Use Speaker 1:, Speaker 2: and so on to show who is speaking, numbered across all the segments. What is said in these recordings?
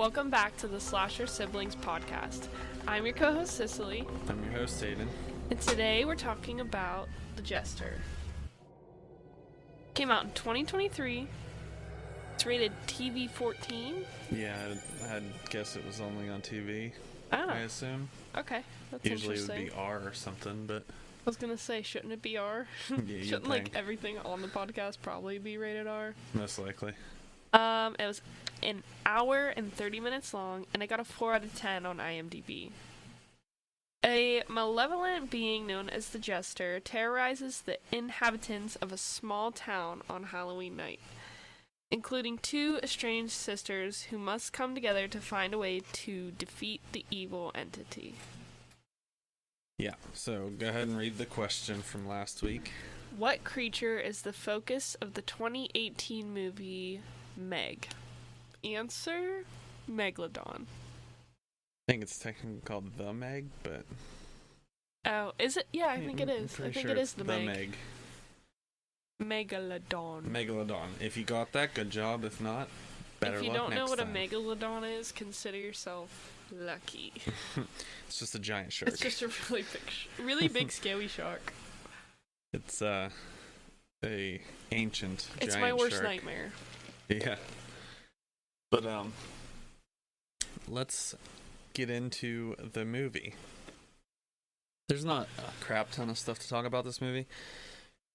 Speaker 1: Welcome back to the Slasher Siblings podcast. I'm your co-host Cicely,
Speaker 2: I'm your host Aiden.
Speaker 1: and today we're talking about the Jester. Came out in 2023. It's rated TV 14.
Speaker 2: Yeah, I'd guess it was only on TV,
Speaker 1: Oh,
Speaker 2: I assume.
Speaker 1: okay. That's
Speaker 2: Usually it
Speaker 1: interesting.
Speaker 2: would be R or something, but
Speaker 1: I was gonna say, shouldn't it be R?
Speaker 2: yeah, you'd
Speaker 1: Shouldn't
Speaker 2: think.
Speaker 1: everything on the podcast probably be rated R?
Speaker 2: Most likely.
Speaker 1: It was an hour and 30 minutes long, and I got a 4 out of 10 on IMDb. A malevolent being known as the Jester terrorizes the inhabitants of a small town on Halloween night, including two estranged sisters who must come together to find a way to defeat the evil entity.
Speaker 2: Yeah, so go ahead and read the question from last week.
Speaker 1: What creature is the focus of the 2018 movie Meg? Answer: Megalodon.
Speaker 2: I think it's technically called The Meg, but
Speaker 1: Oh, is it? Yeah, I think it is. I
Speaker 2: pretty
Speaker 1: think
Speaker 2: sure
Speaker 1: it is
Speaker 2: it's
Speaker 1: the
Speaker 2: The
Speaker 1: Meg. Megalodon.
Speaker 2: Megalodon. If you got that, good job. If not, better
Speaker 1: If you
Speaker 2: luck
Speaker 1: don't know
Speaker 2: next
Speaker 1: what
Speaker 2: time.
Speaker 1: a megalodon is, consider yourself lucky.
Speaker 2: It's just a giant shark.
Speaker 1: It's just a really big, scaly shark.
Speaker 2: It's a ancient
Speaker 1: It's
Speaker 2: giant
Speaker 1: my worst
Speaker 2: shark.
Speaker 1: nightmare.
Speaker 2: Yeah. But let's get into the movie. There's not a crap ton of stuff to talk about this movie.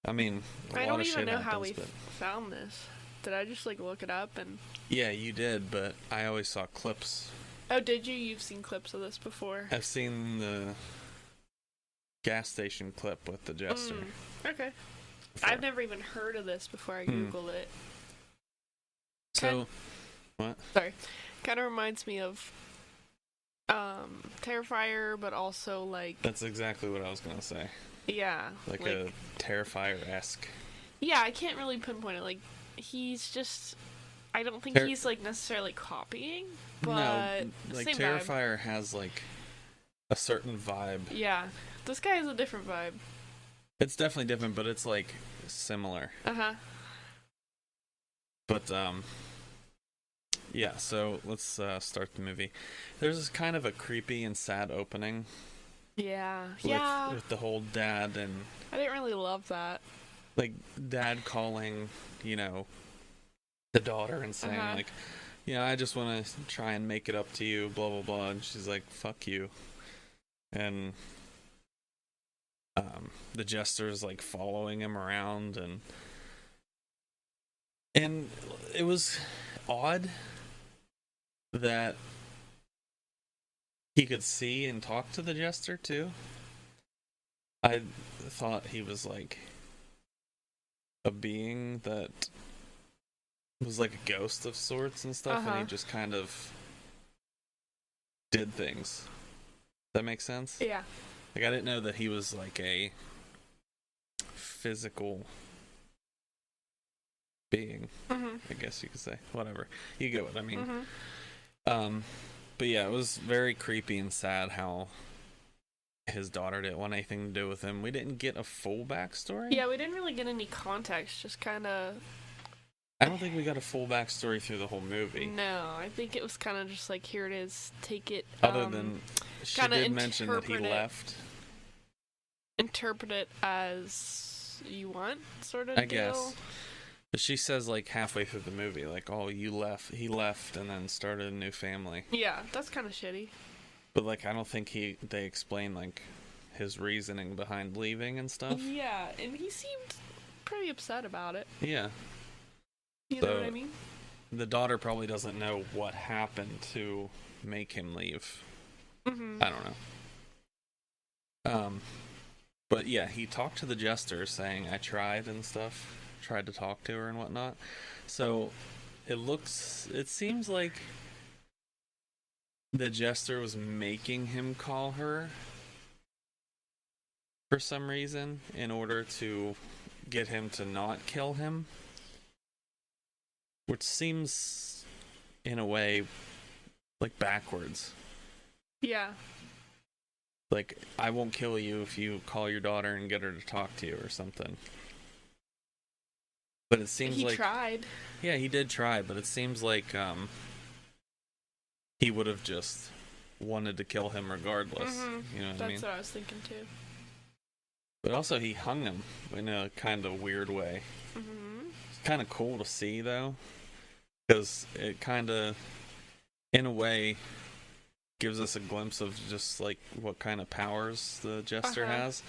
Speaker 2: I mean, a
Speaker 1: I
Speaker 2: lot
Speaker 1: don't
Speaker 2: of
Speaker 1: even
Speaker 2: shit
Speaker 1: know how we
Speaker 2: happens, but
Speaker 1: found this. Did I just look it up and?
Speaker 2: yeah, you did, but I always saw clips.
Speaker 1: Oh, did you? You've seen clips of this before.
Speaker 2: I've seen the gas station clip with the Jester.
Speaker 1: Okay.
Speaker 2: before.
Speaker 1: I've never even heard of this before I googled it.
Speaker 2: So, what?
Speaker 1: Sorry. Kind of reminds me of Terrifier, but also
Speaker 2: That's exactly what I was gonna say.
Speaker 1: yeah,
Speaker 2: Like a Terrifier-esque.
Speaker 1: yeah, I can't really pinpoint it. He's just, I don't think he's necessarily copying, but
Speaker 2: No, like
Speaker 1: same vibe.
Speaker 2: Terrifier has like a certain vibe.
Speaker 1: Yeah, this guy has a different vibe.
Speaker 2: It's definitely different, but it's like similar. But yeah, so let's start the movie. There's this kind of a creepy and sad opening
Speaker 1: Yeah,
Speaker 2: with the whole dad and
Speaker 1: I didn't really love that.
Speaker 2: like dad calling, the daughter and saying like, yeah, I just want to try and make it up to you, blah blah blah, and she's like, fuck you. And the Jester's like following him around, and it was odd that he could see and talk to the Jester too. I thought he was like a being that was like a ghost of sorts and stuff, and he just kind of did things. That makes sense?
Speaker 1: Yeah.
Speaker 2: Like, I didn't know that he was like a physical being, I guess you could say. Whatever. You get what I mean. But yeah, it was very creepy and sad how his daughter didn't want anything to do with him. We didn't get a full backstory.
Speaker 1: Yeah, we didn't really get any context, just kind of.
Speaker 2: I don't think we got a full backstory through the whole movie.
Speaker 1: No, I think it was kind of just like, here it is, take it.
Speaker 2: Other than she did mention that he
Speaker 1: interpret it.
Speaker 2: left.
Speaker 1: Interpret it as you want, sort of
Speaker 2: I
Speaker 1: deal.
Speaker 2: guess. But she says like halfway through the movie, like, oh, he left and then started a new family.
Speaker 1: Yeah, that's kind of shitty.
Speaker 2: But like, I don't think they explain like his reasoning behind leaving and stuff.
Speaker 1: Yeah, and he seemed pretty upset about it.
Speaker 2: Yeah.
Speaker 1: You know what I mean?
Speaker 2: The daughter probably doesn't know what happened to make him leave. I don't know. But yeah, he talked to the Jester saying, I tried and stuff. Tried to talk to her and whatnot. So it seems like the Jester was making him call her for some reason in order to get him to not kill him. Which seems, in a way, like backwards.
Speaker 1: Yeah.
Speaker 2: Like, I won't kill you if you call your daughter and get her to talk to you or something. But it seems
Speaker 1: he
Speaker 2: like...
Speaker 1: tried.
Speaker 2: Yeah, he did try, but it seems like he would have just wanted to kill him regardless.
Speaker 1: Mhm.
Speaker 2: You know what I
Speaker 1: That's
Speaker 2: mean?
Speaker 1: what I was thinking too.
Speaker 2: But also, he hung him in a kind of weird way.
Speaker 1: Mhm.
Speaker 2: It's kind of cool to see, though, because it kind of, in a way, gives us a glimpse of just like what kind of powers the Jester has.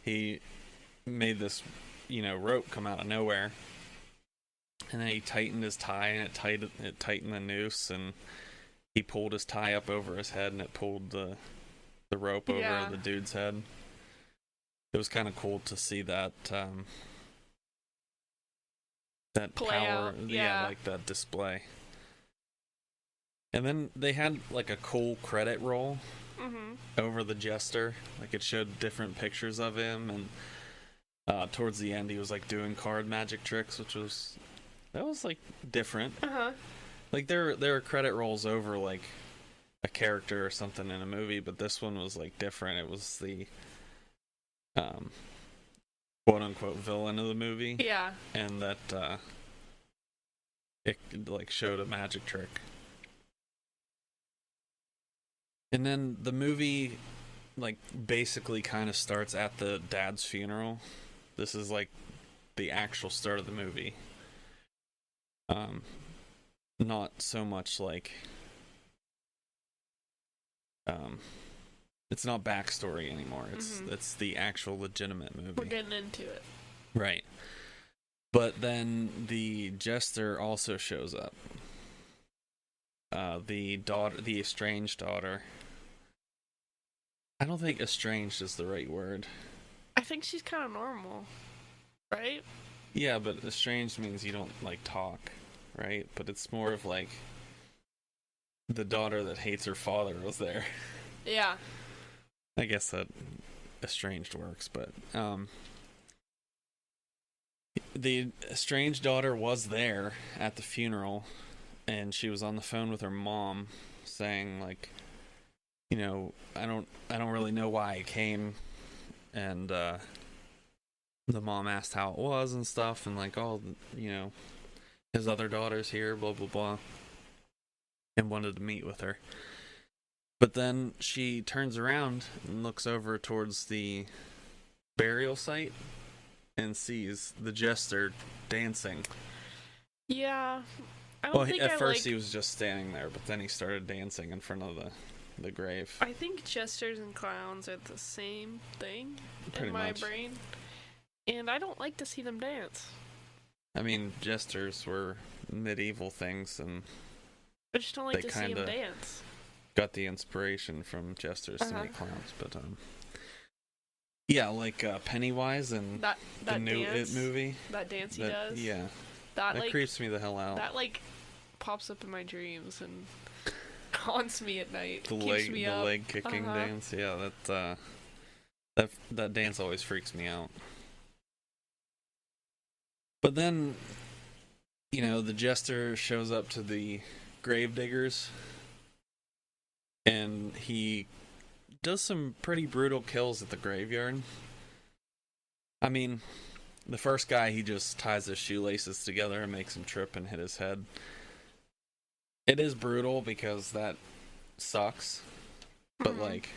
Speaker 2: He made this, rope come out of nowhere, and then he tightened his tie, and it tightened the noose, and he pulled his tie up over his head, and it pulled the rope over the dude's head. It was kind of cool to see that that
Speaker 1: Play
Speaker 2: power,
Speaker 1: out, yeah.
Speaker 2: like that display. And then they had like a cool credit roll over the Jester. Like it showed different pictures of him, and towards the end he was like doing card magic tricks, which was like different. Like there were credit rolls over like a character or something in a movie, but this one was like different. It was the quote unquote villain of the movie.
Speaker 1: Yeah.
Speaker 2: And that it like showed a magic trick. And then the movie like basically kind of starts at the dad's funeral. This is like the actual start of the movie. Not so much like it's not backstory anymore. It's the actual legitimate movie.
Speaker 1: We're getting into it.
Speaker 2: Right. But then the Jester also shows up. The estranged daughter. I don't think estranged is the right word.
Speaker 1: I think she's kind of normal, right?
Speaker 2: Yeah, but estranged means you don't like talk, right? But it's more of like the daughter that hates her father was there.
Speaker 1: Yeah.
Speaker 2: I guess that estranged works, but the estranged daughter was there at the funeral, and she was on the phone with her mom saying like, I don't really know why I came, and the mom asked how it was and stuff, and like, his other daughter's here, blah blah blah, and wanted to meet with her. But then she turns around and looks over towards the burial site and sees the Jester dancing.
Speaker 1: Yeah. At
Speaker 2: first he was just standing there, but then he started dancing in front of the grave.
Speaker 1: I think jesters and clowns are the same thing in my brain. And I don't like to see them dance.
Speaker 2: I mean, jesters were medieval things, and
Speaker 1: I just don't like to see them dance.
Speaker 2: Got the inspiration from jesters to make clowns, but yeah, like Pennywise and the new It movie.
Speaker 1: That dance he does.
Speaker 2: Yeah, that like, creeps me the hell out.
Speaker 1: That like pops up in my dreams and haunts me at night.
Speaker 2: The leg kicking dance. Yeah, that dance always freaks me out. But then, the Jester shows up to the gravediggers, and he does some pretty brutal kills at the graveyard. I mean, the first guy, he just ties his shoelaces together and makes him trip and hit his head. It is brutal because that sucks, but like,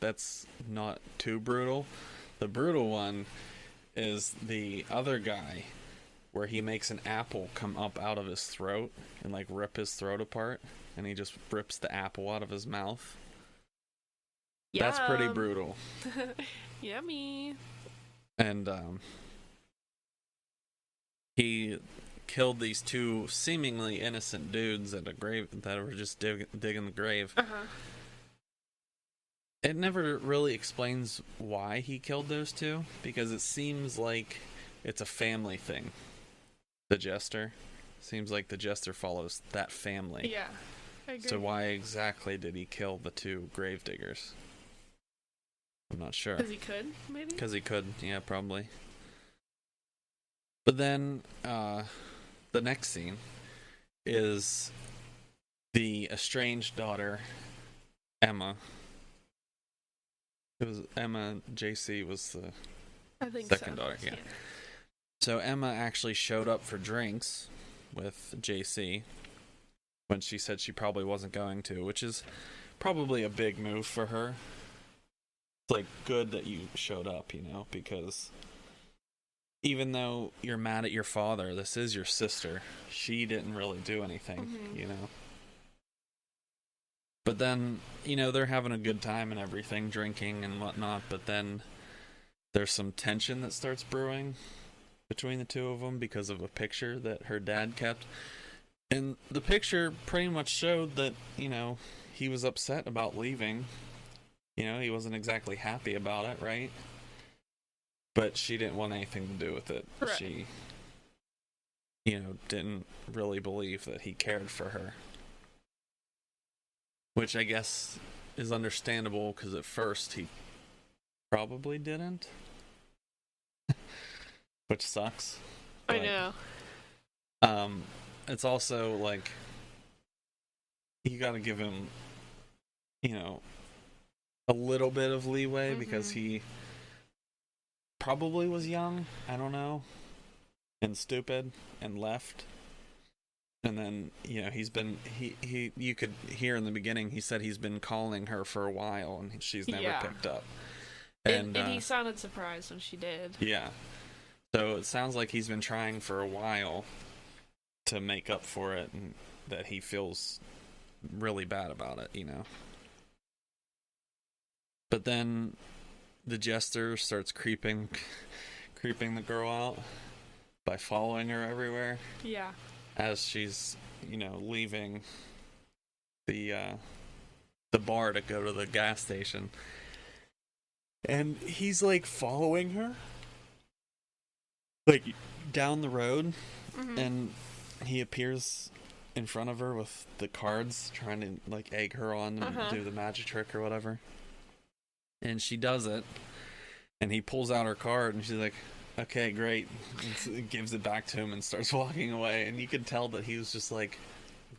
Speaker 2: that's not too brutal. The brutal one is the other guy, where he makes an apple come up out of his throat and like rip his throat apart, and he just rips the apple out of his mouth. Yum. That's pretty brutal.
Speaker 1: Yummy.
Speaker 2: And he killed these two seemingly innocent dudes at a grave that were just digging the grave. It never really explains why he killed those two, because it seems like it's a family thing. The Jester. Seems like the Jester follows that family.
Speaker 1: Yeah, I agree.
Speaker 2: So why exactly did he kill the two gravediggers? I'm not sure.
Speaker 1: Because he could, maybe?
Speaker 2: Because he could, yeah, probably. But then, the next scene is the estranged daughter, Emma. It was Emma. JC was the second daughter, yeah. So Emma actually showed up for drinks with JC, when she said she probably wasn't going to, which is probably a big move for her. It's like good that you showed up, because even though you're mad at your father, this is your sister. She didn't really do anything, But then, they're having a good time and everything, drinking and whatnot, but then there's some tension that starts brewing between the two of them because of a picture that her dad kept. And the picture pretty much showed that, he was upset about leaving. He wasn't exactly happy about it, right? But she didn't want anything to do with it.
Speaker 1: Right.
Speaker 2: She, didn't really believe that he cared for her. Which I guess is understandable, because at first he probably didn't. Which sucks.
Speaker 1: I know.
Speaker 2: It's also like, you gotta give him, a little bit of leeway, because he probably was young, I don't know, and stupid, and left. And then, he's been, you could hear in the beginning, he said he's been calling her for a while, and she's never picked up.
Speaker 1: And he sounded surprised when she did.
Speaker 2: Yeah. So it sounds like he's been trying for a while to make up for it, and that he feels really bad about it, But then the Jester starts creeping the girl out by following her everywhere.
Speaker 1: Yeah.
Speaker 2: As she's, leaving the bar to go to the gas station. And he's, like, following her, like, down the road, and he appears in front of her with the cards, trying to, like, egg her on and do the magic trick or whatever. And she does it, and he pulls out her card, and she's like, okay, great. And gives it back to him and starts walking away. And you could tell that he was just like,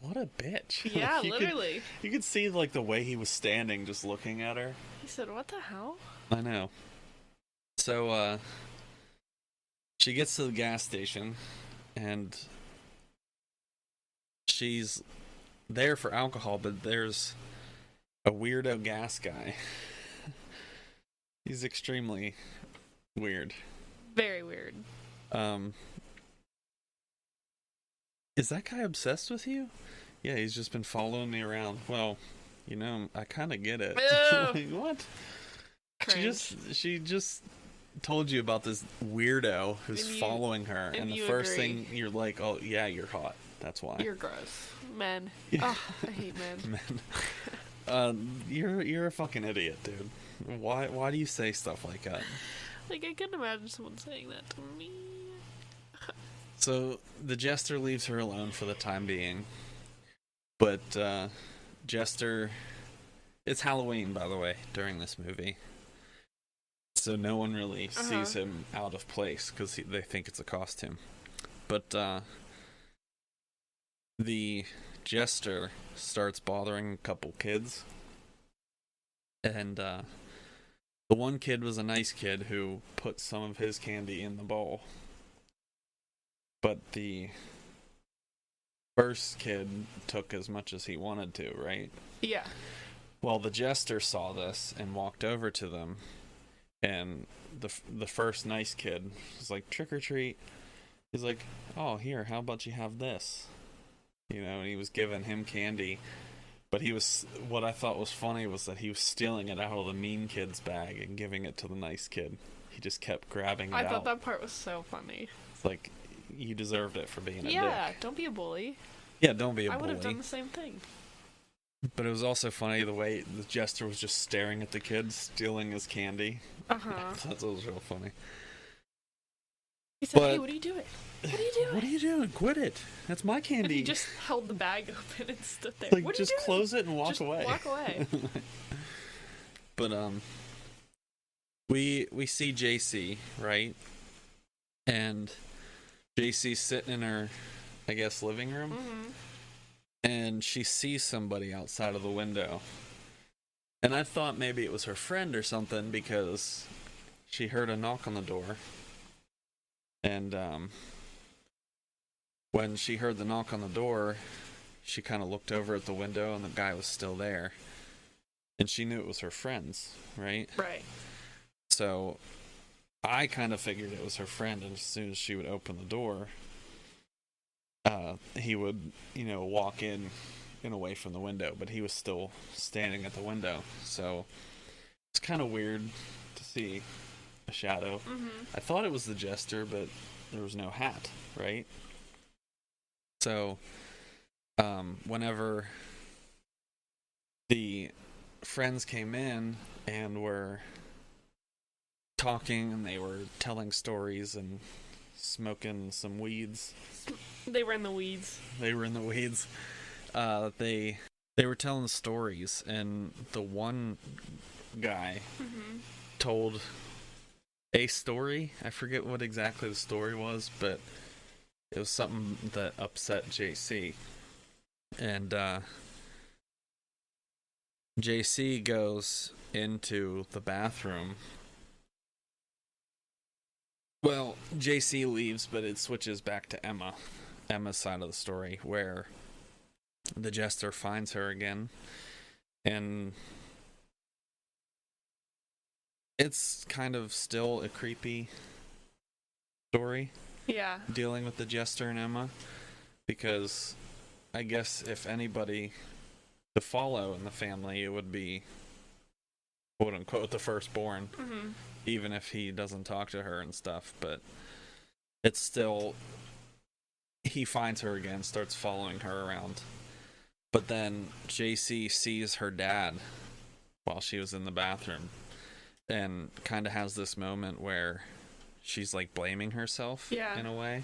Speaker 2: what a bitch.
Speaker 1: Yeah,
Speaker 2: like,
Speaker 1: literally.
Speaker 2: You could see, like, the way he was standing, just looking at her.
Speaker 1: He said, what the hell?
Speaker 2: I know. So, she gets to the gas station, and she's there for alcohol, but there's a weirdo gas guy. He's extremely weird.
Speaker 1: Very weird.
Speaker 2: Is that guy obsessed with you? Yeah, he's just been following me around. Well, I kind of get it. Like, what?
Speaker 1: Cringe.
Speaker 2: She just told you about this weirdo who's following her, and the first thing you're like, oh yeah, you're hot. That's why.
Speaker 1: You're gross. Men.
Speaker 2: Yeah.
Speaker 1: Oh, I hate men.
Speaker 2: You're a fucking idiot, dude. Why do you say stuff like that?
Speaker 1: Like, I couldn't imagine someone saying that to me.
Speaker 2: So, the Jester leaves her alone for the time being. But, Jester... It's Halloween, by the way, during this movie. So no one really sees him out of place, because they think it's a costume. But, the Jester starts bothering a couple kids. And, the one kid was a nice kid who put some of his candy in the bowl. But the first kid took as much as he wanted to, right?
Speaker 1: Yeah.
Speaker 2: Well, the Jester saw this and walked over to them. And the first nice kid was like, trick or treat. He's like, oh, here, how about you have this? And he was giving him candy. But what I thought was funny was that he was stealing it out of the mean kid's bag and giving it to the nice kid. He just kept grabbing it out.
Speaker 1: I thought that part was so funny.
Speaker 2: It's like, you deserved it for being a dick.
Speaker 1: Yeah, don't be a bully.
Speaker 2: Yeah, don't be a bully.
Speaker 1: I would have done the same thing.
Speaker 2: But it was also funny the way the Jester was just staring at the kid, stealing his candy. That was real funny.
Speaker 1: He said, hey, what are you doing? What are you doing?
Speaker 2: What are you doing? Quit it. That's my candy.
Speaker 1: And he just held the bag open and stood there.
Speaker 2: Like,
Speaker 1: what
Speaker 2: just close it and walk away.
Speaker 1: Walk away.
Speaker 2: But, we see JC, right? And JC's sitting in her, I guess, living room. And she sees somebody outside of the window. And I thought maybe it was her friend or something, because she heard a knock on the door. And when she heard the knock on the door, she kind of looked over at the window and the guy was still there. And she knew it was her friend's, right?
Speaker 1: Right.
Speaker 2: So I kind of figured it was her friend, and as soon as she would open the door, he would, walk in and away from the window, but he was still standing at the window. So it's kind of weird to see a shadow.
Speaker 1: Mm-hmm.
Speaker 2: I thought it was the Jester, but there was no hat, right? So whenever the friends came in and were talking, and they were telling stories and smoking some weeds.
Speaker 1: They were in the weeds.
Speaker 2: They were in the weeds. They were telling stories, and the one guy told a story. I forget what exactly the story was, but it was something that upset JC. And JC goes into the bathroom. Well, JC leaves, but it switches back to Emma's side of the story, where the Jester finds her again, and it's kind of still a creepy story.
Speaker 1: Yeah.
Speaker 2: Dealing with the Jester and Emma, because I guess if anybody to follow in the family, it would be, quote unquote, the firstborn, even if he doesn't talk to her and stuff. But it's still, he finds her again, starts following her around. But then JC sees her dad while she was in the bathroom, and kind of has this moment where she's like blaming herself in a way.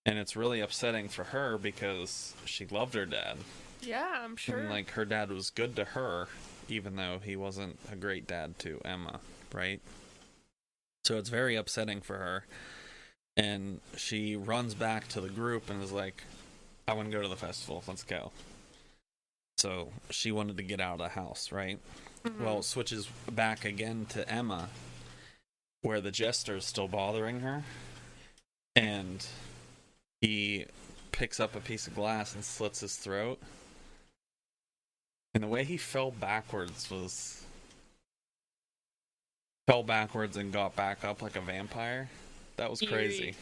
Speaker 2: And it's really upsetting for her because she loved her dad.
Speaker 1: Yeah, I'm sure.
Speaker 2: And like her dad was good to her, even though he wasn't a great dad to Emma, right? So it's very upsetting for her. And she runs back to the group and is like, I want to go to the festival, let's go. So she wanted to get out of the house, right? Well, it switches back again to Emma, where the Jester is still bothering her, and he picks up a piece of glass and slits his throat. And the way he fell backwards and got back up like a vampire. That was crazy.
Speaker 1: Eerie.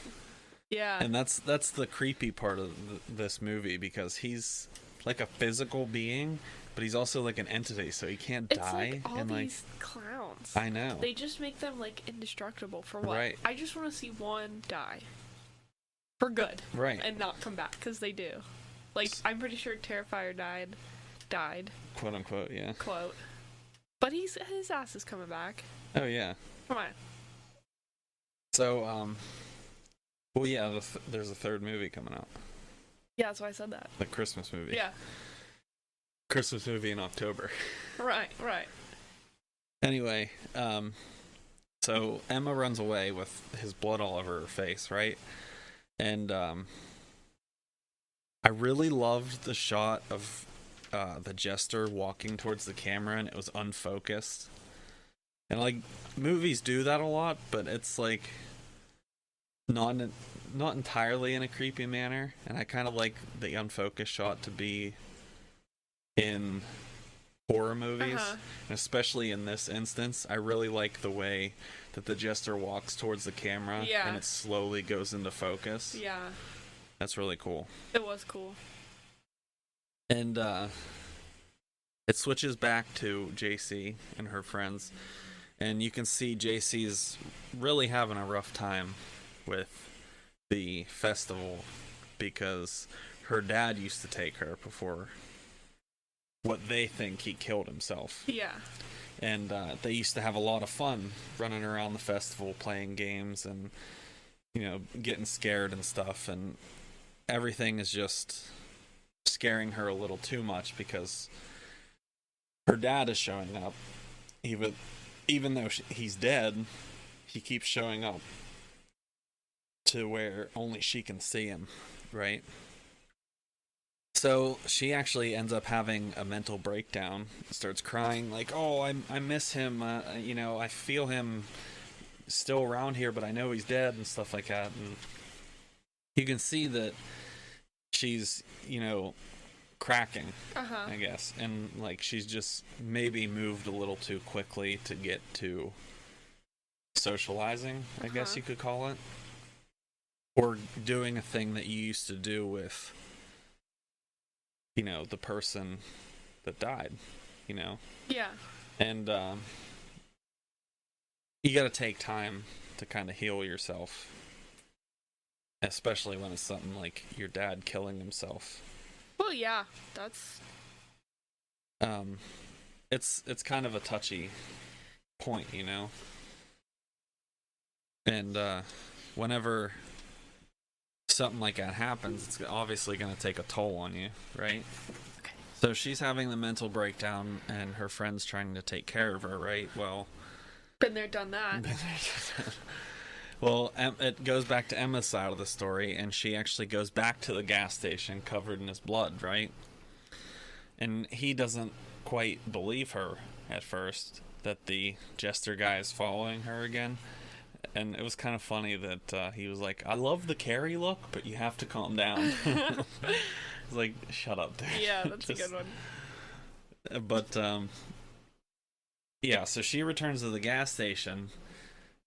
Speaker 1: Yeah.
Speaker 2: And that's the creepy part of this movie, because he's like a physical being, but he's also like an entity, so he can't die.
Speaker 1: Like all
Speaker 2: and
Speaker 1: these clowns.
Speaker 2: I know.
Speaker 1: They just make them like indestructible for what?
Speaker 2: Right.
Speaker 1: I just want to see one die. For good.
Speaker 2: Right.
Speaker 1: And not come back, because they do. Like, I'm pretty sure Terrifier died.
Speaker 2: Quote unquote, yeah.
Speaker 1: Quote. But his ass is coming back.
Speaker 2: Oh yeah.
Speaker 1: Come on.
Speaker 2: So, well, yeah, there's a third movie coming out.
Speaker 1: Yeah, that's why I said that.
Speaker 2: The Christmas movie.
Speaker 1: Yeah.
Speaker 2: Christmas movie in October.
Speaker 1: Right.
Speaker 2: Anyway, so Emma runs away with his blood all over her face, right? And I really loved the shot of the Jester walking towards the camera, and it was unfocused. And like, movies do that a lot, but it's like not entirely in a creepy manner. And I kind of like the unfocused shot to be in horror movies, and especially in this instance. I really like the way that the Jester walks towards the camera, and it slowly goes into focus.
Speaker 1: Yeah.
Speaker 2: That's really cool.
Speaker 1: It was cool.
Speaker 2: And it switches back to JC and her friends, and you can see JC's really having a rough time with the festival, because her dad used to take her before what they think he killed himself.
Speaker 1: Yeah.
Speaker 2: And they used to have a lot of fun running around the festival, playing games and, getting scared and stuff. And everything is just scaring her a little too much, because her dad is showing up. Even though he's dead, he keeps showing up to where only she can see him, right? So she actually ends up having a mental breakdown, starts crying like, oh, I miss him, I feel him still around here, but I know he's dead, and stuff like that. And you can see that she's, cracking,
Speaker 1: Uh-huh.
Speaker 2: I guess. And, like, she's just maybe moved a little too quickly to get to socializing, I guess you could call it. Or doing a thing that you used to do with, you know, the person that died, you know?
Speaker 1: Yeah.
Speaker 2: And you gotta take time to kind of heal yourself. Especially when it's something like your dad killing himself.
Speaker 1: Well, yeah, that's...
Speaker 2: It's kind of a touchy point, you know? And whenever something like that happens, it's obviously going to take a toll on you, right?
Speaker 1: Okay.
Speaker 2: So she's having the mental breakdown, and her friend's trying to take care of her, right? Well...
Speaker 1: Been there, done that.
Speaker 2: Well, it goes back to Emma's side of the story, and she actually goes back to the gas station covered in his blood, right? And he doesn't quite believe her at first, that the Jester guy is following her again. And it was kind of funny that he was like, I love the Carrie look, but you have to calm down. It's like, shut up, dude.
Speaker 1: Yeah, that's a good one.
Speaker 2: But, yeah, so she returns to the gas station,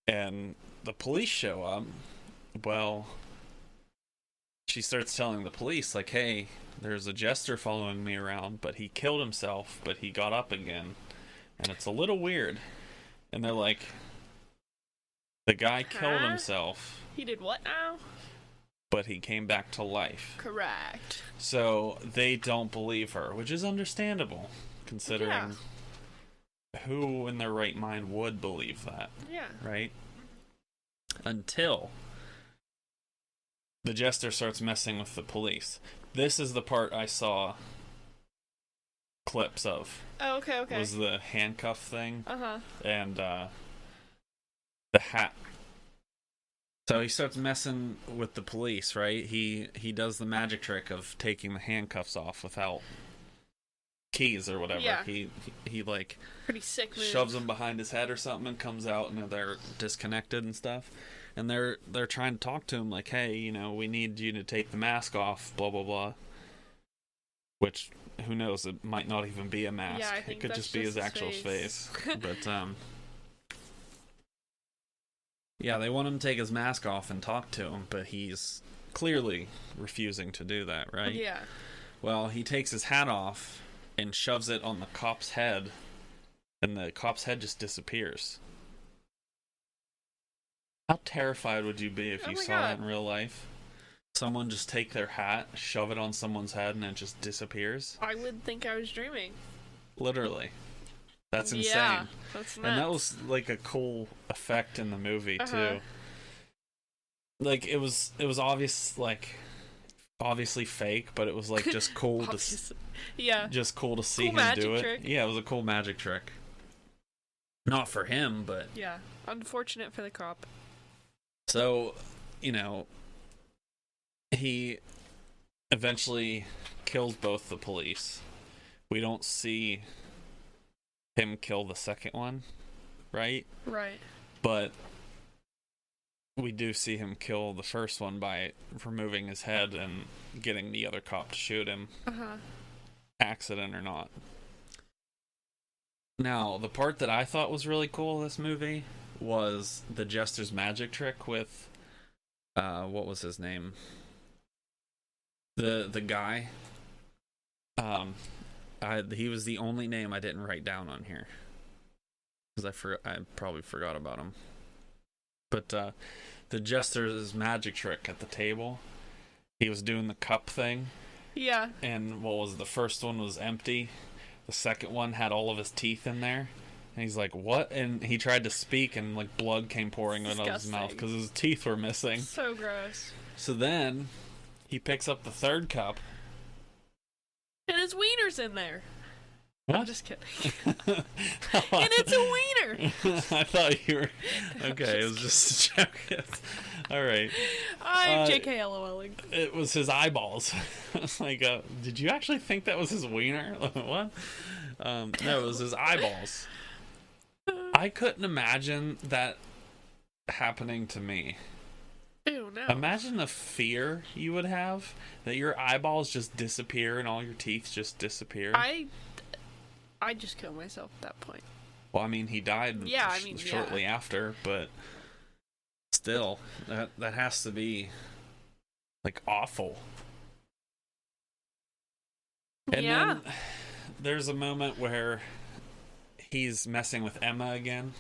Speaker 2: and the police show up. Well, she starts telling the police, like, hey, there's a Jester following me around, but he killed himself, but he got up again. And it's a little weird. And they're like, the guy killed himself.
Speaker 1: He did what now?
Speaker 2: But he came back to life.
Speaker 1: Correct.
Speaker 2: So they don't believe her, which is understandable, considering who in their right mind would believe that.
Speaker 1: Yeah.
Speaker 2: Right? Until the Jester starts messing with the police. This is the part I saw clips of.
Speaker 1: Oh, okay.
Speaker 2: Was the handcuff thing.
Speaker 1: Uh-huh.
Speaker 2: And the hat. So he starts messing with the police, right? He does the magic trick of taking the handcuffs off without keys or whatever.
Speaker 1: Yeah.
Speaker 2: He like
Speaker 1: pretty sick move.
Speaker 2: Shoves them behind his head or something and comes out and they're disconnected and stuff. And they're trying to talk to him like, hey, you know, we need you to take the mask off, blah blah blah. Which, who knows, it might not even be a mask.
Speaker 1: Yeah, I think
Speaker 2: it could just be his actual face. But yeah, they want him to take his mask off and talk to him, but he's clearly refusing to do that, right?
Speaker 1: Yeah.
Speaker 2: Well, he takes his hat off and shoves it on the cop's head, and the cop's head just disappears. How terrified would you be if you saw that in real life? Someone just take their hat, shove it on someone's head, and it just disappears?
Speaker 1: I would think I was dreaming.
Speaker 2: Literally. That's insane.
Speaker 1: Yeah, that's nuts.
Speaker 2: And that was like a cool effect in the movie too. Like it was obviously fake, but it was like just cool to just cool to see him do it.
Speaker 1: Trick.
Speaker 2: Yeah, it was a cool magic trick. Not for him, but
Speaker 1: yeah, unfortunate for the cop.
Speaker 2: So, you know, he eventually kills both the police. We don't see him kill the second one, right?
Speaker 1: Right.
Speaker 2: But we do see him kill the first one by removing his head and getting the other cop to shoot him. Accident or not. Now, the part that I thought was really cool in this movie was the Jester's magic trick with what was his name? The guy. He was the only name I didn't write down on here because I probably forgot about him. But the Jester's magic trick at the table, he was doing the cup thing.
Speaker 1: Yeah. And
Speaker 2: what was it? The first one was empty. The second one had all of his teeth in there. And he's like, what? And he tried to speak and like blood came pouring out of his mouth because his teeth were missing.
Speaker 1: So gross.
Speaker 2: So then he picks up the third cup.
Speaker 1: And his wiener's in there.
Speaker 2: What?
Speaker 1: I'm just kidding. And it's a wiener.
Speaker 2: I thought you were... Okay, it was just a joke. All right.
Speaker 1: I'm JK LOLing.
Speaker 2: It was his eyeballs. I was like, did you actually think that was his wiener? What? No, it was his eyeballs. I couldn't imagine that happening to me.
Speaker 1: Ew, no.
Speaker 2: Imagine the fear you would have that your eyeballs just disappear and all your teeth just disappear.
Speaker 1: I'd just kill myself at that point.
Speaker 2: Well, I mean, he died shortly after, but still, that has to be, like, awful. And then there's a moment where he's messing with Emma again.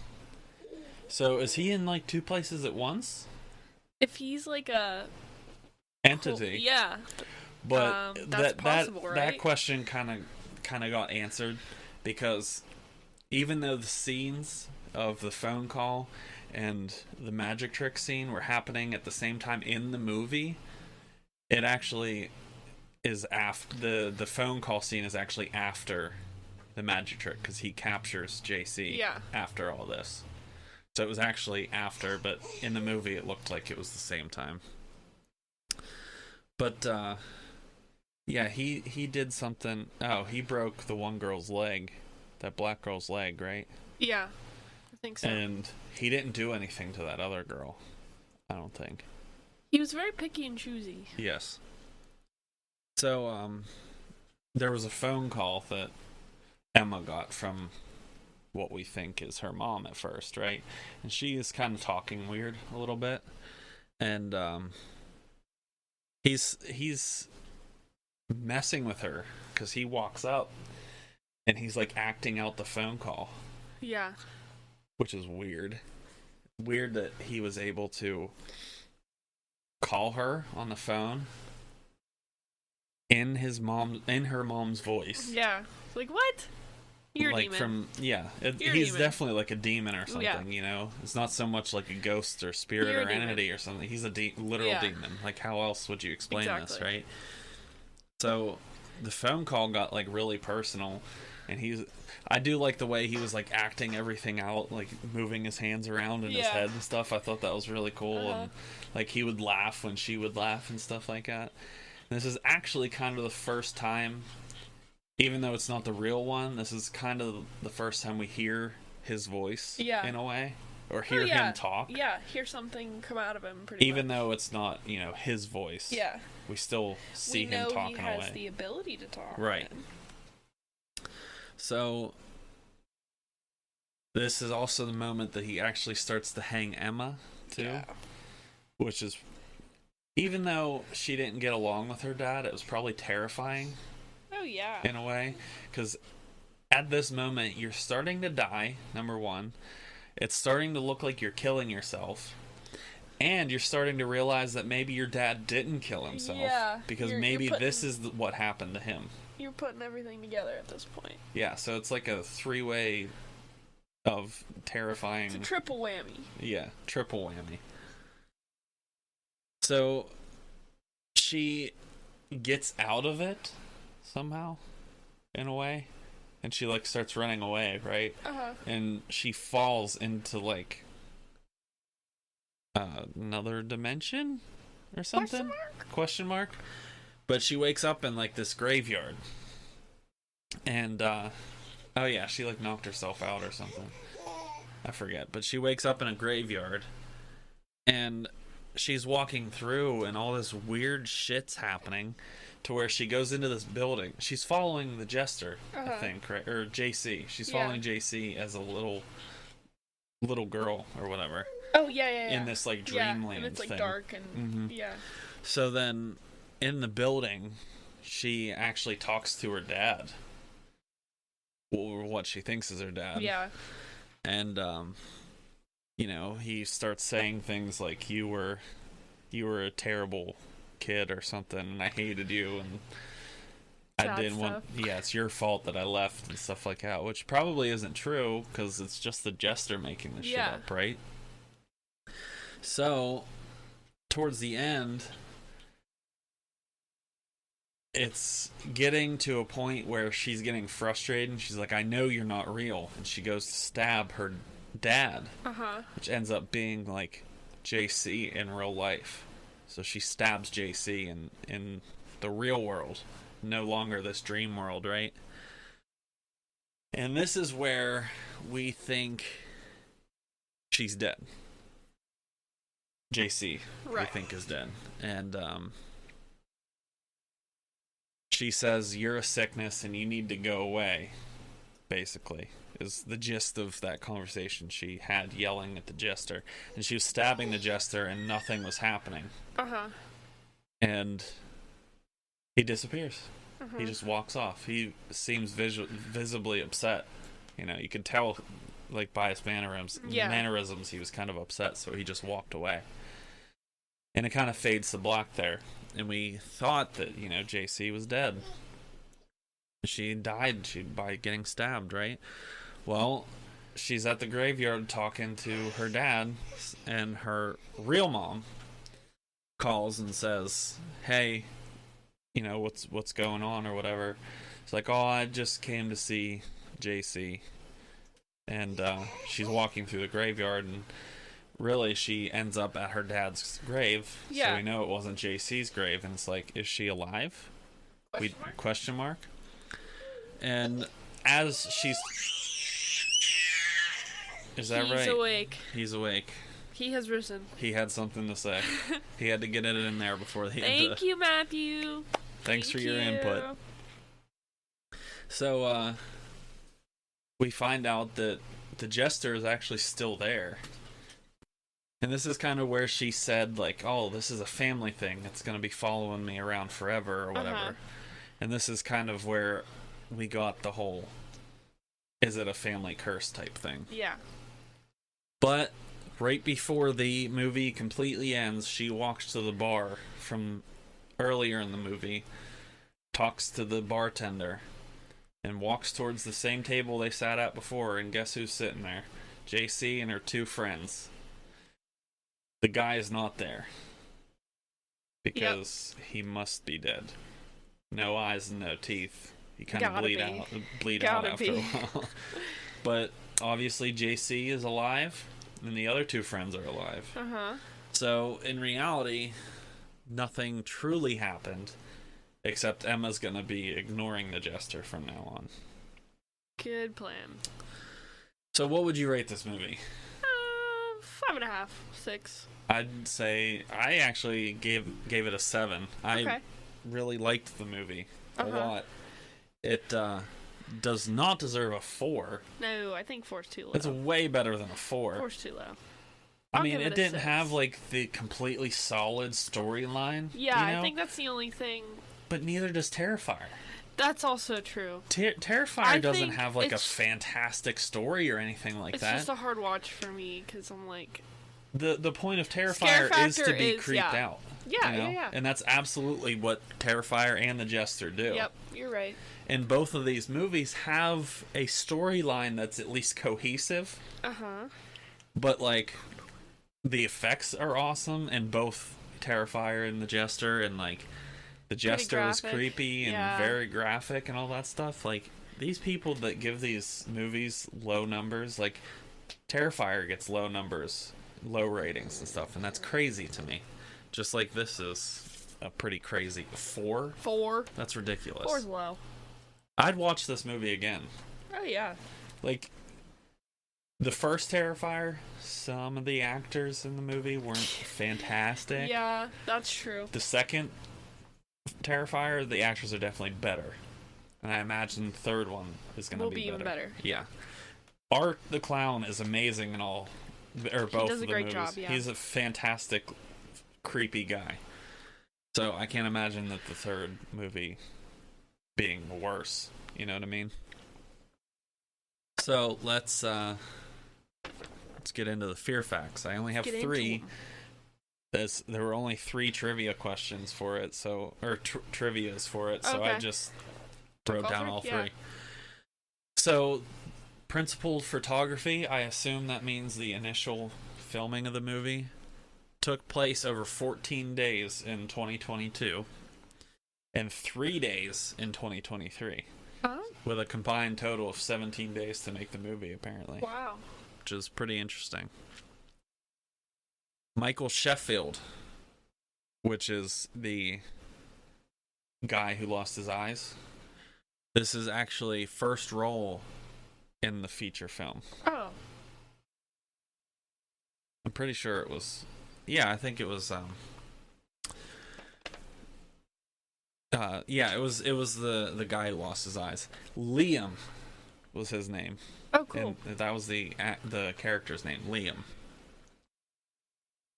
Speaker 2: So is he in, like, two places at once?
Speaker 1: If he's like a
Speaker 2: entity.
Speaker 1: Yeah.
Speaker 2: But
Speaker 1: that's possible, right?
Speaker 2: That question kind of got answered, because even though the scenes of the phone call and the magic trick scene were happening at the same time in the movie, it actually is after the phone call scene is actually after the magic trick, because he captures JC after all this. So it was actually after, but in the movie it looked like it was the same time. But yeah, he did something. Oh, he broke the one girl's leg, that black girl's leg, right?
Speaker 1: Yeah, I think so.
Speaker 2: And he didn't do anything to that other girl, I don't think.
Speaker 1: He was very picky and choosy.
Speaker 2: Yes. So there was a phone call that Emma got from what we think is her mom at first, right? And she is kind of talking weird a little bit, and he's messing with her because he walks up and he's like acting out the phone call.
Speaker 1: Yeah.
Speaker 2: Which is weird. Weird that he was able to call her on the phone in her mom's voice.
Speaker 1: Yeah. Like, what? You're
Speaker 2: like
Speaker 1: a demon.
Speaker 2: He's definitely like a demon or something, you know? It's not so much like a ghost or spirit or entity or something. He's a literal demon. Like, how else would you explain this, right? So the phone call got like really personal, and I do like the way he was like acting everything out, like moving his hands around in his head and stuff. I thought that was really cool. And like he would laugh when she would laugh and stuff like that. And this is actually kind of the first time, even though it's not the real one, this is kind of the first time we hear his voice in a way, or hear him talk.
Speaker 1: Yeah, hear something come out of him pretty
Speaker 2: even
Speaker 1: much.
Speaker 2: Though it's not, his voice.
Speaker 1: Yeah.
Speaker 2: We still see him talking away.
Speaker 1: He has the ability to talk.
Speaker 2: Right. So this is also the moment that he actually starts to hang Emma too. Yeah. Which is, even though she didn't get along with her dad, it was probably terrifying.
Speaker 1: Oh, yeah.
Speaker 2: In a way. Because at this moment, you're starting to die, number one. It's starting to look like you're killing yourself. And you're starting to realize that maybe your dad didn't kill himself. Yeah. Because maybe this is what happened to him.
Speaker 1: You're putting everything together at this point.
Speaker 2: Yeah, so it's like a three-way of terrifying...
Speaker 1: It's a triple whammy.
Speaker 2: Yeah, triple whammy. So she gets out of it somehow, in a way, and she like starts running away, right? And she falls into like another dimension or something. Question mark. But she wakes up in like this graveyard, and oh yeah, she like knocked herself out or something, I forget. But she wakes up in a graveyard, and she's walking through, and all this weird shit's happening, to where she goes into this building. She's following the Jester, I think, right? Or JC. She's following JC as a little girl or whatever.
Speaker 1: Oh, yeah.
Speaker 2: In this, like, dreamland
Speaker 1: and it's, like,
Speaker 2: thing.
Speaker 1: dark and... Yeah.
Speaker 2: So then, in the building, she actually talks to her dad. Or what she thinks is her dad.
Speaker 1: Yeah.
Speaker 2: And, he starts saying things like, you were a terrible kid or something, and I hated you, and I didn't want... Yeah, it's your fault that I left and stuff like that, which probably isn't true, because it's just the Jester making this shit up, right? So, towards the end, it's getting to a point where she's getting frustrated, and she's like, I know you're not real, and she goes to stab her dad, which ends up being like JC in real life. So she stabs JC in the real world, no longer this dream world, right? And this is where we think she's dead. JC,
Speaker 1: Right.
Speaker 2: I think, is dead. And she says, "You're a sickness and you need to go away," basically, is the gist of that conversation she had yelling at the Jester. And she was stabbing the Jester and nothing was happening.
Speaker 1: Uh-huh.
Speaker 2: And he disappears.
Speaker 1: Uh-huh.
Speaker 2: He just walks off. He seems visibly upset. You know, you could tell, like, by his mannerisms, he was kind of upset, so he just walked away. And it kind of fades to black there. And we thought that, you know, JC was dead. She died by getting stabbed, right? Well, she's at the graveyard talking to her dad, and her real mom calls and says, "Hey, you know, what's going on," or whatever. It's like, "Oh, I just came to see JC." And she's walking through the graveyard, and really she ends up at her dad's grave.
Speaker 1: Yeah.
Speaker 2: So we know it wasn't JC's grave, and it's like, is she alive? Question mark. And as she's... Is that right?
Speaker 1: He's awake.
Speaker 2: He's awake.
Speaker 1: He has risen.
Speaker 2: He had something to say. He had to get it in there before the end.
Speaker 1: Thank you, Matthew.
Speaker 2: Thanks for your input. So, we find out that the Jester is actually still there. And this is kind of where she said, like, "Oh, this is a family thing. It's going to be following me around forever," or whatever.
Speaker 1: Uh-huh.
Speaker 2: And this is kind of where we got the whole, is it a family curse type thing.
Speaker 1: Yeah.
Speaker 2: But right before the movie completely ends, she walks to the bar from earlier in the movie, talks to the bartender, and walks towards the same table they sat at before, and guess who's sitting there? JC and her two friends. The guy is not there. Because he must be dead. No eyes and no teeth. He kind of bleed out after a while. But obviously JC is alive, and the other two friends are alive.
Speaker 1: Uh-huh.
Speaker 2: So in reality, nothing truly happened, except Emma's gonna be ignoring the Jester from now on.
Speaker 1: Good plan.
Speaker 2: So what would you rate this movie?
Speaker 1: 5.5, 6.
Speaker 2: I'd say I actually gave it a 7.
Speaker 1: Okay.
Speaker 2: I really liked the movie a
Speaker 1: Uh-huh.
Speaker 2: lot. It does not deserve a 4.
Speaker 1: No, I think 4's too low.
Speaker 2: It's way better than a 4.
Speaker 1: 4's too low.
Speaker 2: I mean,
Speaker 1: give
Speaker 2: it
Speaker 1: a
Speaker 2: didn't
Speaker 1: 6.
Speaker 2: have like the completely solid storyline.
Speaker 1: Yeah,
Speaker 2: you know?
Speaker 1: I think that's the only thing.
Speaker 2: But neither does Terrifier.
Speaker 1: That's also true.
Speaker 2: Terrifier doesn't
Speaker 1: think
Speaker 2: have like a
Speaker 1: it's-
Speaker 2: fantastic story or anything like
Speaker 1: It's
Speaker 2: that.
Speaker 1: just a hard watch for me, because I'm like...
Speaker 2: The point of
Speaker 1: Scare
Speaker 2: Terrifier is to
Speaker 1: factor
Speaker 2: be
Speaker 1: is-
Speaker 2: creeped
Speaker 1: yeah.
Speaker 2: out.
Speaker 1: Yeah,
Speaker 2: you know?
Speaker 1: yeah.
Speaker 2: And that's absolutely what Terrifier and the Jester do.
Speaker 1: Yep, you're right.
Speaker 2: And both of these movies have a storyline that's at least cohesive,
Speaker 1: Uh-huh.
Speaker 2: but like the effects are awesome in both Terrifier and the Jester, and like the Jester was
Speaker 1: graphic.
Speaker 2: creepy and
Speaker 1: Yeah.
Speaker 2: very graphic and all that stuff. Like these people that give these movies low numbers, like Terrifier gets low numbers, low ratings and stuff, and that's crazy to me. Just like this is a pretty crazy 4.
Speaker 1: 4.
Speaker 2: That's ridiculous.
Speaker 1: 4's low.
Speaker 2: I'd watch this movie again.
Speaker 1: Oh, yeah.
Speaker 2: Like, the first Terrifier, some of the actors in the movie weren't fantastic.
Speaker 1: Yeah, that's true.
Speaker 2: The second Terrifier, the actors are definitely better. And I imagine the third one is going to
Speaker 1: Will
Speaker 2: be
Speaker 1: be even better.
Speaker 2: Yeah. Art the Clown is amazing in all, or both
Speaker 1: does
Speaker 2: of
Speaker 1: a
Speaker 2: the
Speaker 1: great
Speaker 2: movies.
Speaker 1: job, yeah.
Speaker 2: He's a fantastic, creepy guy. So I can't imagine that the third movie being worse. You know what I mean? So let's get into the fear facts. I only have
Speaker 1: Get into
Speaker 2: 3.
Speaker 1: them.
Speaker 2: There were only 3 trivia questions for it, so trivias for it. So I
Speaker 1: Okay.
Speaker 2: just wrote down all 3.
Speaker 1: Yeah.
Speaker 2: So principled photography, I assume that means the initial filming of the movie took place over 14 days in 2022 and 3 days in 2023.
Speaker 1: Huh?
Speaker 2: With a combined total of 17 days to make the movie, apparently.
Speaker 1: Wow.
Speaker 2: Which is pretty interesting. Michael Sheffield, which is the guy who lost his eyes. This is actually first role in the feature film.
Speaker 1: Oh.
Speaker 2: I'm pretty sure it was yeah, I think it was yeah, it was the guy who lost his eyes. Liam was his name.
Speaker 1: Oh, cool.
Speaker 2: And that was the character's name, Liam.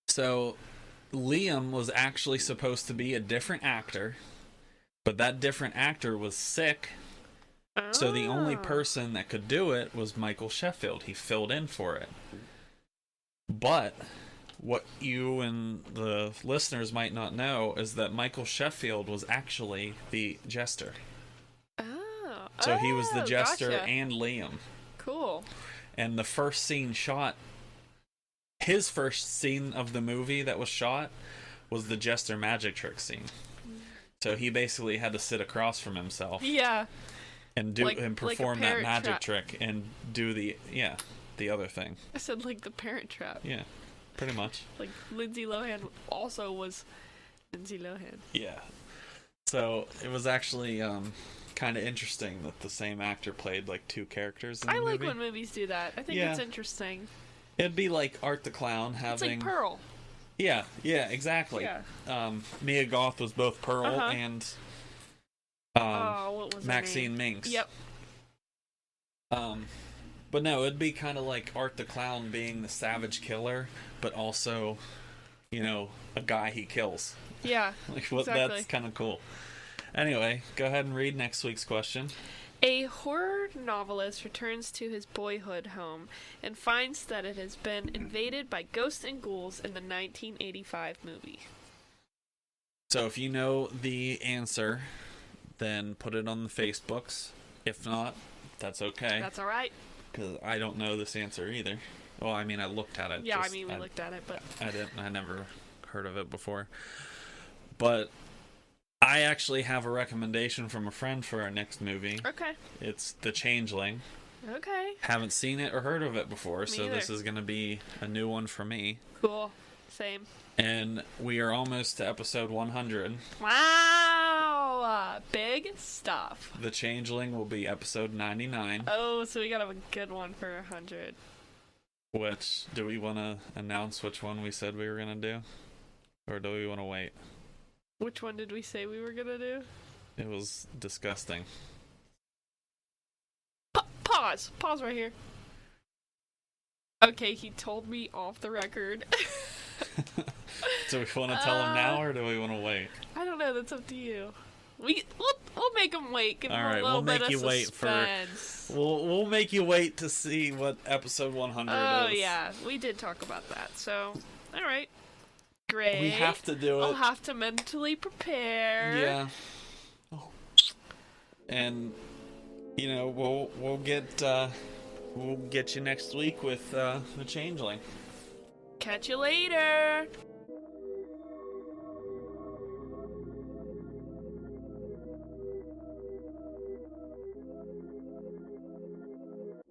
Speaker 2: So Liam was actually supposed to be a different actor, but that different actor was sick. So the only person that could do it was Michael Sheffield. He filled in for it. But what you and the listeners might not know is that Michael Sheffield was actually the Jester.
Speaker 1: Oh.
Speaker 2: So he was the Jester
Speaker 1: gotcha.
Speaker 2: and Liam.
Speaker 1: Cool.
Speaker 2: And the first scene shot, his first scene of the movie that was shot was the Jester magic trick scene. So he basically had to sit across from himself.
Speaker 1: Yeah.
Speaker 2: And perform
Speaker 1: like
Speaker 2: that magic trick and do the other thing.
Speaker 1: I said like the Parent Trap.
Speaker 2: Yeah, pretty much.
Speaker 1: Like Lindsay Lohan also was Lindsay Lohan.
Speaker 2: Yeah. So it was actually kind of interesting that the same actor played like two characters in the movie.
Speaker 1: I like when movies do that. I think it's interesting.
Speaker 2: It'd be like Art the Clown having...
Speaker 1: It's like Pearl.
Speaker 2: Yeah, exactly.
Speaker 1: Yeah.
Speaker 2: Mia Goth was both Pearl and
Speaker 1: what was
Speaker 2: Maxine Minx.
Speaker 1: Yep.
Speaker 2: But no, it'd be kind of like Art the Clown being the savage killer, but also, a guy he kills.
Speaker 1: Yeah,
Speaker 2: Exactly. That's kind of cool. Anyway, go ahead and read next week's question.
Speaker 1: A horror novelist returns to his boyhood home and finds that it has been invaded by ghosts and ghouls in the 1985 movie.
Speaker 2: So if you know the answer, then put it on the Facebooks. If not, that's okay.
Speaker 1: That's all right.
Speaker 2: Because I don't know this answer either. Well, I mean, I looked at it.
Speaker 1: Yeah, we looked at it, but...
Speaker 2: I never heard of it before. But I actually have a recommendation from a friend for our next movie.
Speaker 1: Okay.
Speaker 2: It's The Changeling.
Speaker 1: Okay.
Speaker 2: Haven't seen it or heard of it before, so
Speaker 1: either.
Speaker 2: this is going to be a new one for me.
Speaker 1: Cool. Same.
Speaker 2: And we are almost to episode 100.
Speaker 1: Wow! Big stuff.
Speaker 2: The Changeling will be episode 99.
Speaker 1: Oh, so we gotta have a good one for 100.
Speaker 2: Which, do we want to announce which one we said we were going to do? Or do we want to wait?
Speaker 1: Which one did we say we were gonna do?
Speaker 2: It was disgusting.
Speaker 1: Pause. Pause right here. Okay, he told me off the record.
Speaker 2: Do we want to tell him now, or do we want to wait?
Speaker 1: I don't know. That's up to you. We'll make him wait. Give him
Speaker 2: All right,
Speaker 1: a little
Speaker 2: we'll make
Speaker 1: bit
Speaker 2: you
Speaker 1: of
Speaker 2: wait
Speaker 1: suspense.
Speaker 2: We'll make you wait to see what episode 100 is.
Speaker 1: Oh yeah, we did talk about that. So, all right, great.
Speaker 2: We have to do it.
Speaker 1: I'll have to mentally prepare.
Speaker 2: Yeah. Oh. And we'll get you next week with the Changeling.
Speaker 1: Catch you later.